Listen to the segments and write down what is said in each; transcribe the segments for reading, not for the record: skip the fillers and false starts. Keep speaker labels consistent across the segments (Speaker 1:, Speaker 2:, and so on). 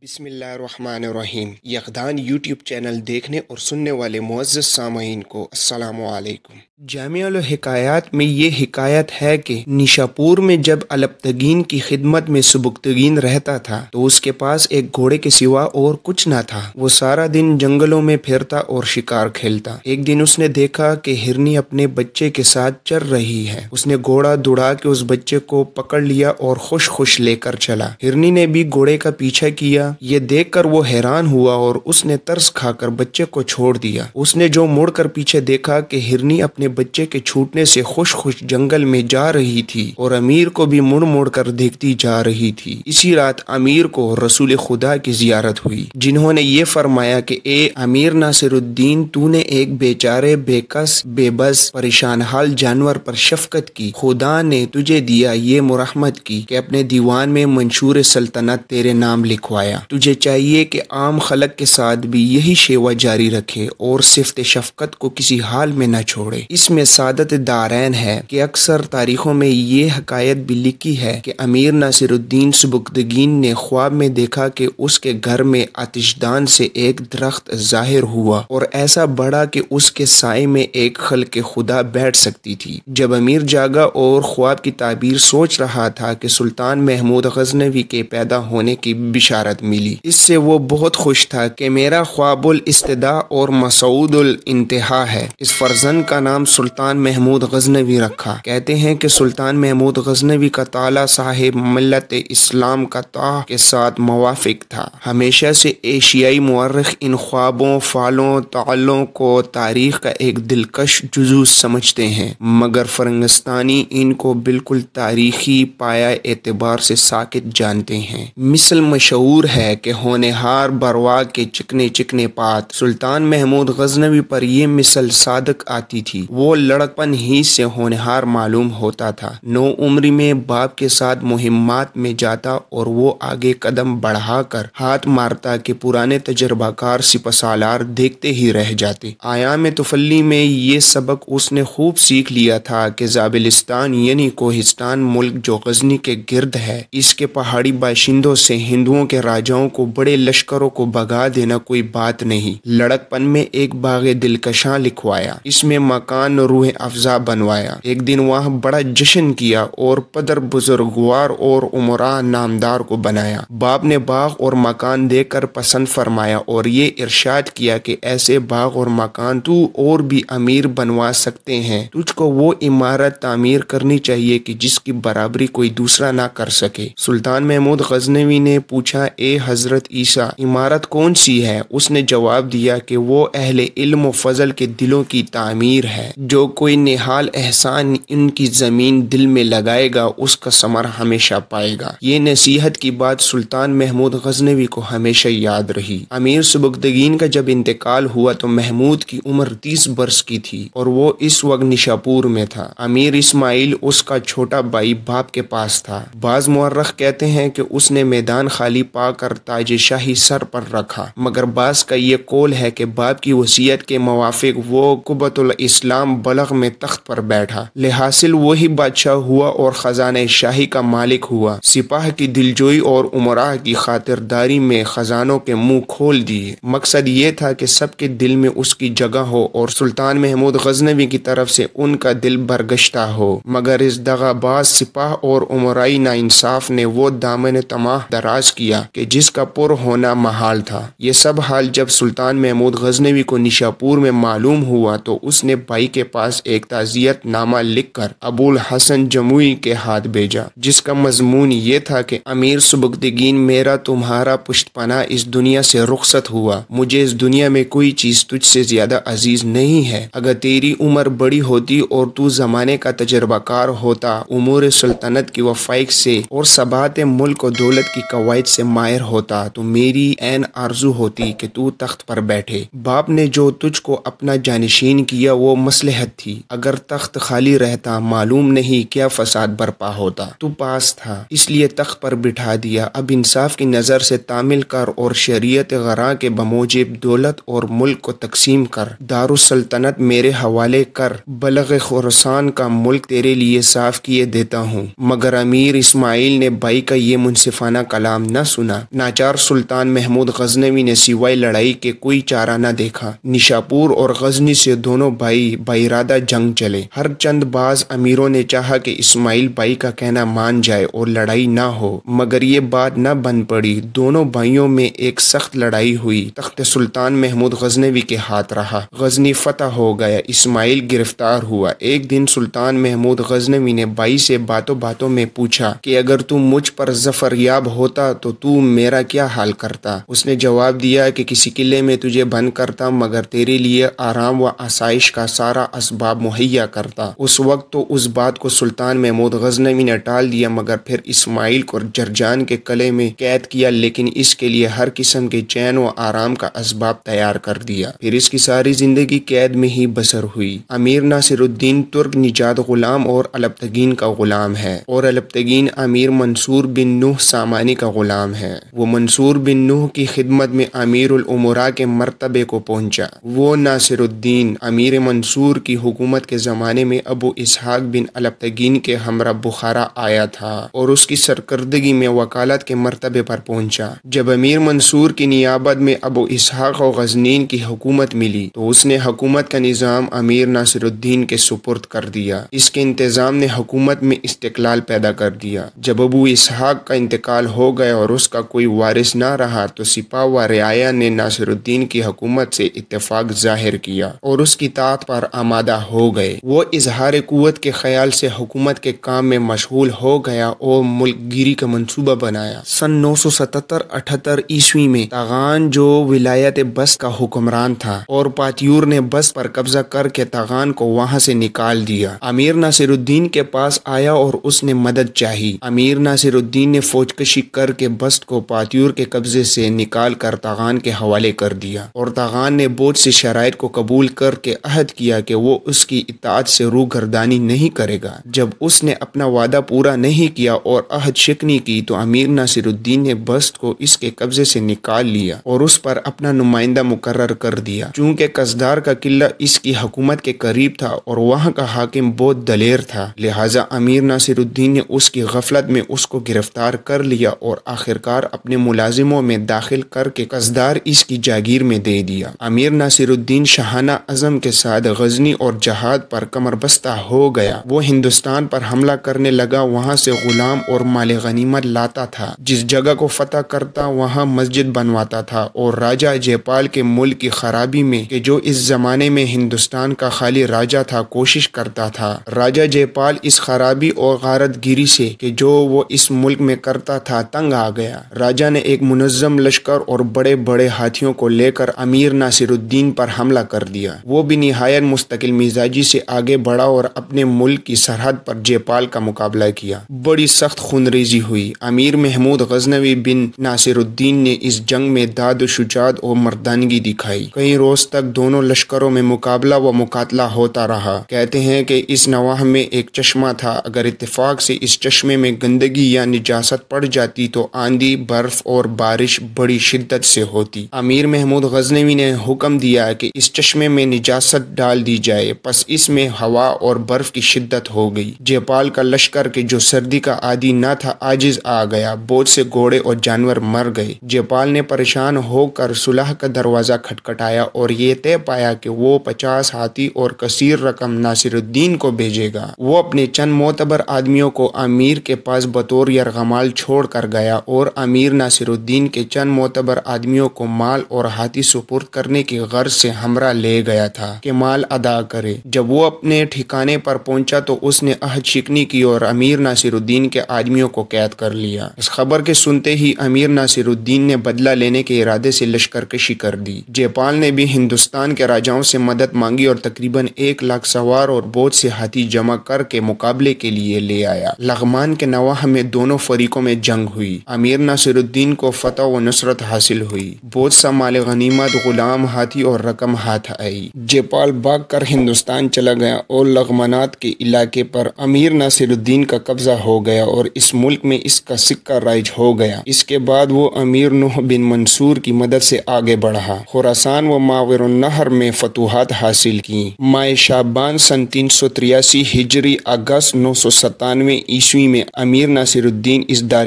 Speaker 1: بسم اللہ الرحمن الرحیم۔ یقدان یوٹیوب چینل دیکھنے اور سننے والے معزز سامعین کو السلام علیکم۔ جامع الحکایات میں یہ حکایت ہے کہ نیشاپور میں جب الپتگین کی خدمت میں سبکتگین رہتا تھا تو اس کے پاس ایک گھوڑے کے سوا اور کچھ نہ تھا۔ وہ سارا دن جنگلوں میں پھرتا اور شکار کھیلتا۔ ایک دن اس نے دیکھا کہ ہرنی اپنے بچے کے ساتھ چر رہی ہے۔ اس نے گھوڑا دوڑا کے اس بچے کو پکڑ لیا اور خوش خوش لے کر چلا۔ ہرنی نے بھی گھوڑے کا پیچھا کیا۔ یہ دیکھ کر وہ حیران ہوا اور اس نے ترس کھا کر بچے کو چھوڑ دیا۔ اس نے جو مڑ کر پیچھے دیکھا کہ ہرنی اپنے بچے کے چھوٹنے سے خوش خوش جنگل میں جا رہی تھی اور امیر کو بھی مڑ مڑ کر دیکھتی جا رہی تھی۔ اسی رات امیر کو رسول خدا کی زیارت ہوئی، جنہوں نے یہ فرمایا کہ اے امیر ناصر الدین، تو نے ایک بیچارے، بے کس، بے بس، پریشان حال جانور پر شفقت کی۔ خدا نے تجھے دیا یہ مرحمت کی کہ اپنے دیوان میں منشور سلطنت تیرے نام لکھوایا۔ تجھے چاہیے کہ عام خلق کے ساتھ بھی یہی شیوا جاری رکھے اور صفت شفقت کو کسی حال میں نہ چھوڑے۔ اس میں سعادت دارین ہے کہ اکثر تاریخوں میں یہ حکایت بھی لکھی ہے کہ امیر ناصر الدین سبکتگین نے خواب میں دیکھا کہ اس کے گھر میں آتش دان سے ایک درخت ظاہر ہوا اور ایسا بڑا کہ اس کے سائے میں ایک خلق خدا بیٹھ سکتی تھی۔ جب امیر جاگا اور خواب کی تعبیر سوچ رہا تھا کہ سلطان محمود غزنوی کے پیدا ہونے کی بشارت ملی۔ اس سے وہ بہت خوش تھا کہ میرا خواب الاستدعاء اور مسعود الانتہا ہے۔ اس فرزند کا نام سلطان محمود غزنوی رکھا۔ کہتے ہیں کہ سلطان محمود غزنوی کا تعالی صاحب ملت اسلام کا طاع کے ساتھ موافق تھا۔ ہمیشہ سے ایشیائی مورخ ان خوابوں، فالوں، تعلوں کو تاریخ کا ایک دلکش جزو سمجھتے ہیں، مگر فرنگستانی ان کو بالکل تاریخی پایہ اعتبار سے ساکت جانتے ہیں۔ مثل مشہور ہے کہ ہونہار بروا کے چکنے چکنے پات۔ سلطان محمود غزنوی پر یہ مثل صادق آتی تھی۔ وہ لڑکپن ہی سے ہونہار معلوم ہوتا تھا۔ 9 عمری میں باپ کے ساتھ مہمات میں جاتا اور وہ آگے قدم بڑھا کر ہاتھ مارتا کہ پرانے تجربہ کار سپہ سالار دیکھتے ہی رہ جاتے۔ ایام طفلی میں یہ سبق اس نے خوب سیکھ لیا تھا کہ زابلستان یعنی کوہستان ملک جو غزنی کے گرد ہے، اس کے پہاڑی باشندوں سے ہندوؤں کے راجاؤں کو بڑے لشکروں کو بھگا دینا کوئی بات نہیں۔ لڑکپن میں ایک باغ دلکشاں لکھوایا، اس میں مکان روح افزا بنوایا۔ ایک دن وہاں بڑا جشن کیا اور پدر بزرگوار اور امراء نامدار کو بنایا۔ باپ نے باغ اور مکان دے کر پسند فرمایا اور یہ ارشاد کیا کہ ایسے باغ اور مکان تو اور بھی امیر بنوا سکتے ہیں، تجھ کو وہ عمارت تعمیر کرنی چاہیے کہ جس کی برابری کوئی دوسرا نہ کر سکے۔ سلطان محمود غزنوی نے پوچھا، اے حضرت عیسیٰ، عمارت کون سی ہے؟ اس نے جواب دیا کہ وہ اہل علم و فضل کے دلوں کی تعمیر ہے۔ جو کوئی نہال احسان ان کی زمین دل میں لگائے گا اس کا ثمر ہمیشہ پائے گا۔ یہ نصیحت کی بات سلطان محمود غزنوی کو ہمیشہ یاد رہی۔ امیر سبکتگین کا جب انتقال ہوا تو محمود کی عمر 30 برس کی تھی اور وہ اس وقت نیشاپور میں تھا۔ امیر اسماعیل اس کا چھوٹا بھائی باپ کے پاس تھا۔ بعض مورخ کہتے ہیں کہ اس نے میدان خالی پا کر تاج شاہی سر پر رکھا، مگر بعض کا یہ قول ہے کہ باپ کی وصیت کے موافق وہ قبۃ الاسلام بلخ میں تخت پر بیٹھا، لحاصل وہی بادشاہ ہوا اور خزانہ شاہی کا مالک ہوا۔ سپاہ کی دلجوئی اور امراء کی خاطرداری میں خزانوں کے منہ کھول دیے۔ مقصد یہ تھا کہ سب کے دل میں اس کی جگہ ہو اور سلطان محمود غزنوی کی طرف سے ان کا دل برگشتہ ہو، مگر اس دغا باز سپاہ اور امرائی ناانصاف نے وہ دامن طمع دراز کیا کہ جس کا پر ہونا محال تھا۔ یہ سب حال جب سلطان محمود غزنوی کو نیشاپور میں معلوم ہوا تو اس نے بھائی کے پاس ایک تعزیت نامہ لکھ کر ابو الحسن جموئی کے ہاتھ بھیجا، جس کا مضمون یہ تھا کہ امیر سبکتگین، میرا تمہارا پشت پناہ اس دنیا سے رخصت ہوا۔ مجھے اس دنیا میں کوئی چیز تجھ سے زیادہ عزیز نہیں ہے۔ اگر تیری عمر بڑی ہوتی اور تو زمانے کا تجربہ کار ہوتا، امور سلطنت کی وفائق سے اور ثبات ملک و دولت کی قواعد سے ماہر ہوتا تو میری عین آرزو ہوتی کہ تو تخت پر بیٹھے۔ باپ نے جو تجھ کو اپنا جانشین کیا وہ مصلحت تھی، اگر تخت خالی رہتا معلوم نہیں کیا فساد برپا ہوتا۔ تو پاس تھا اس لیے تخت پر بٹھا دیا، اب انصاف کی نظر سے تعمیل کر اور شریعت غراں کے بموجب دولت اور ملک کو تقسیم کر، دارالسلطنت میرے حوالے کر، بلغ خراسان کا ملک تیرے لیے صاف کیے دیتا ہوں۔ مگر امیر اسماعیل نے بھائی کا یہ منصفانہ کلام نہ سنا۔ ناچار سلطان محمود غزنوی نے سوائے لڑائی کے کوئی چارہ نہ دیکھا۔ نیشاپور اور غزنی سے دونوں بھائی بائرادہ جنگ چلے۔ ہر چند باز امیروں نے چاہا کہ اسماعیل بھائی کا کہنا مان جائے اور لڑائی نہ ہو، مگر یہ بات نہ بن پڑی۔ دونوں بھائیوں میں ایک سخت لڑائی ہوئی۔ تخت سلطان محمود غزنوی کے ہاتھ رہا۔ غزنی فتح ہو گیا۔ اسماعیل گرفتار ہوا۔ ایک دن سلطان محمود غزنوی نے بھائی سے باتوں باتوں میں پوچھا کہ اگر تو مجھ پر ظفر یاب ہوتا تو میرا کیا حال کرتا؟ اس نے جواب دیا کہ کسی قلعے میں تجھے بند کرتا، مگر تیرے لیے آرام و آسائش کا سارا اسباب مہیا کرتا۔ اس وقت تو اس بات کو سلطان محمود غزنوی نے ٹال دیا، مگر پھر اسماعیل کو جرجان کے قلعے میں قید کیا، لیکن اس کے لیے ہر قسم کے چین و آرام کا اسباب تیار کر دیا۔ پھر اس کی ساری زندگی قید میں ہی بسر ہوئی۔ امیر ناصر الدین ترک نژاد غلام اور الپتگین کا غلام ہے، اور الپتگین امیر منصور بن نوح سامانی کا غلام ہے۔ وہ منصور بن نوح کی خدمت میں امیر الامراء کے مرتبے کو پہنچا۔ وہ ناصر الدین امیر منصور کی حکومت کے زمانے میں ابو اسحاق بن الپتگین کے ہمراہ بخارا آیا تھا اور اس کی سرکردگی میں وکالت کے مرتبے پر پہنچا۔ جب امیر منصور کی نیابت میں ابو اسحاق و غزنین کی حکومت ملی تو اس نے حکومت کا نظام امیر ناصر الدین کے سپرد کر دیا۔ اس کے انتظام نے حکومت میں استقلال پیدا کر دیا۔ جب ابو اسحاق کا انتقال ہو گیا اور اس کا کوئی وارث نہ رہا تو سپاہ و رعایا نے ناصر الدین کی حکومت سے اتفاق ظاہر کیا اور اس کی طاعت پر آمادہ ہو گئے۔ وہ اظہار قوت کے خیال سے حکومت کے کام میں مشغول ہو گیا اور ملک گیری کا منصوبہ بنایا۔ سن 977-78 عیسوی میں تاغان جو ولایت بست کا حکمران تھا اور پاتیور نے بست پر قبضہ کر کے تاغان کو وہاں سے نکال دیا۔ امیر ناصر الدین کے پاس آیا اور اس نے مدد چاہی۔ امیر ناصر الدین نے فوج کشی کر کے بست کو پاتیور کے قبضے سے نکال کر تاغان کے حوالے کر دیا، اور تاغان نے بہت سی شرائط کو قبول کر کے عہد کیا کہ وہ اس کی اطاعت سے روگردانی نہیں کرے گا۔ جب اس نے اپنا وعدہ پورا نہیں کیا اور عہد شکنی کی تو امیر ناصر الدین نے بست کو اس کے قبضے سے نکال لیا اور اس پر اپنا نمائندہ مقرر کر دیا۔ چونکہ قصدار کا قلعہ اس کی حکومت کے قریب تھا اور وہاں کا حاکم بہت دلیر تھا، لہٰذا امیر ناصر الدین نے اس کی غفلت میں اس کو گرفتار کر لیا اور آخرکار اپنے ملازموں میں داخل کر کے قصدار اس کی جاگیر میں دے دیا۔ امیر ناصر الدین شاہانہ عزم کے ساتھ غزنی اور جہاد پر کمر بستہ ہو گیا۔ وہ ہندوستان پر حملہ کرنے لگا، وہاں سے غلام اور مال غنیمت لاتا تھا، جس جگہ کو فتح کرتا وہاں مسجد بنواتا تھا، اور راجہ جے پال کے ملک کی خرابی میں کہ جو اس زمانے میں ہندوستان کا خالی راجہ تھا کوشش کرتا تھا۔ راجہ جے پال اس خرابی اور غارت گیری سے کہ جو وہ اس ملک میں کرتا تھا تنگ آ گیا۔ راجہ نے ایک منظم لشکر اور بڑے بڑے ہاتھیوں کو لے کر امیر ناصر الدین پر حملہ کر دیا۔ وہ بھی نہایت مستقل مزاجی سے آگے بڑھا اور اپنے ملک کی سرحد پر جے پال کا مقابلہ کیا۔ بڑی سخت خونریزی ہوئی۔ امیر محمود غزنوی بن ناصر الدین نے اس جنگ میں داد و شجاعت اور مردانگی دکھائی۔ کئی روز تک دونوں لشکروں میں مقابلہ و مقاتلہ ہوتا رہا۔ کہتے ہیں کہ اس نواح میں ایک چشمہ تھا، اگر اتفاق سے اس چشمے میں گندگی یا نجاست پڑ جاتی تو آندھی، برف اور بارش بڑی شدت سے ہوتی۔ امیر محمود غزنوی نے حکم دیا کہ اس چشمے میں نجاست ڈال دی جائے، پس اس میں ہوا اور برف کی شدت ہو گئی۔ جے پال کا لشکر کہ جو سردی کا عادی نہ تھا عاجز آ گیا، بہت سے گھوڑے اور جانور مر گئے۔ جے پال نے پریشان ہو کر صلح کا دروازہ کھٹکھٹایا اور یہ طے پایا کہ وہ 50 ہاتھی اور کثیر رقم ناصر الدین کو بھیجے گا۔ وہ اپنے چند معتبر آدمیوں کو امیر کے پاس بطور یرغمال چھوڑ کر گیا اور امیر ناصر الدین کے چند معتبر آدمیوں کو مال اور ہاتھی سپرد کرنے کی غرض سے ہمراہ لے گیا تھا کہ مال ادا کرے۔ جب وہ اپنے ٹھکانے پر پہنچا تو اس نے عہد شکنی کی اور امیر ناصر الدین کے آدمیوں کو قید کر لیا۔ اس خبر کے سنتے ہی امیر ناصر الدین نے بدلہ لینے کے ارادے سے لشکر کشی کر دی۔ جے پال نے بھی ہندوستان کے راجاؤں سے مدد مانگی اور تقریباً 1 لاکھ سوار اور بہت سے ہاتھی جمع کر کے مقابلے کے لیے لے آیا۔ لغمان کے نواح میں دونوں فریقوں میں جنگ ہوئی۔ امیر ناصر الدین کو فتح و نصرت حاصل ہوئی۔ بہت سا مال غنیمت، غلام، ہاتھی اور رقم ہاتھ آئی۔ جے پال بھاگ کر ہندوستان چلا گیا اور لغمانات کے علاقے پر امیر ناصر الدین کا قبضہ ہو گیا اور اس ملک میں اس کا سکہ رائج ہو گیا۔ اس کے بعد وہ امیر نوح بن منصور کی مدد سے آگے بڑھا، خراسان و ماور النہر میں فتوحات حاصل کی۔ ماہ شعبان سن 383 ہجری اگست 997 عیسوی میں امیر ناصر الدین اس دار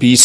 Speaker 1: 20